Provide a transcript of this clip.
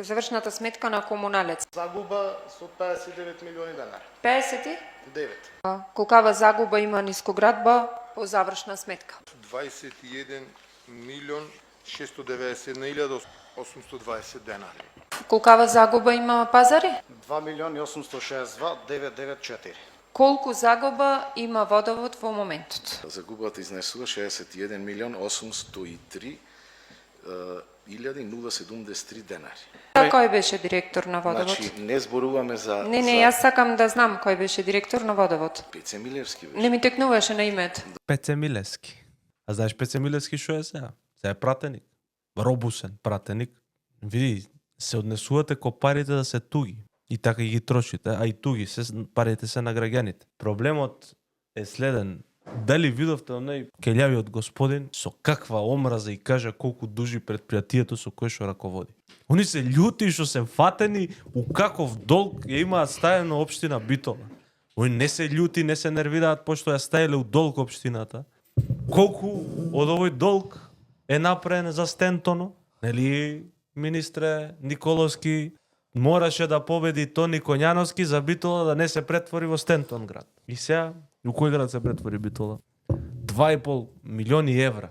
Завршната сметка на комуналец. Загуба со 59 милиони денари. 59. 9. Колкава загуба има нискоградба по завршна сметка? 21 милион 691 820 денари. Колкава загуба има пазари? 2 милиони 862 994. Колку загуба има водовод во моментот? Загубата изнесува 61 милион 803 1073 денари. Кој беше директор на водовод? Значи, не зборуваме за... Не, јас сакам да знам кој беше директор на водовод. Пеце Милевски беше. Не ми текнуваше на името. Пеце Милевски. А знаеш Пеце Милевски што е сега? Сега е пратеник. Робусен пратеник. Види, се однесувате ко парите да се туги. И така ги трошите, а и туги, парите се на граѓаните. Проблемот е следен. Дали видовте оној келјавиот господин со каква омраза и кажа колку дужи предпријатието со кое што раководи. Они се љути што се фатени у каков долг ја имаат стаено општина Битола. Они не се љути, не се нервираат пошто ја стаеле у долг општината. Колку од овој долг е направен за Стентоно? Нели, министре Николовски мораше да победи Тони Коњановски за Битола да не се претвори во Стентон град. И сега, у кој град се претвори Битола? 2,5 милиони евра.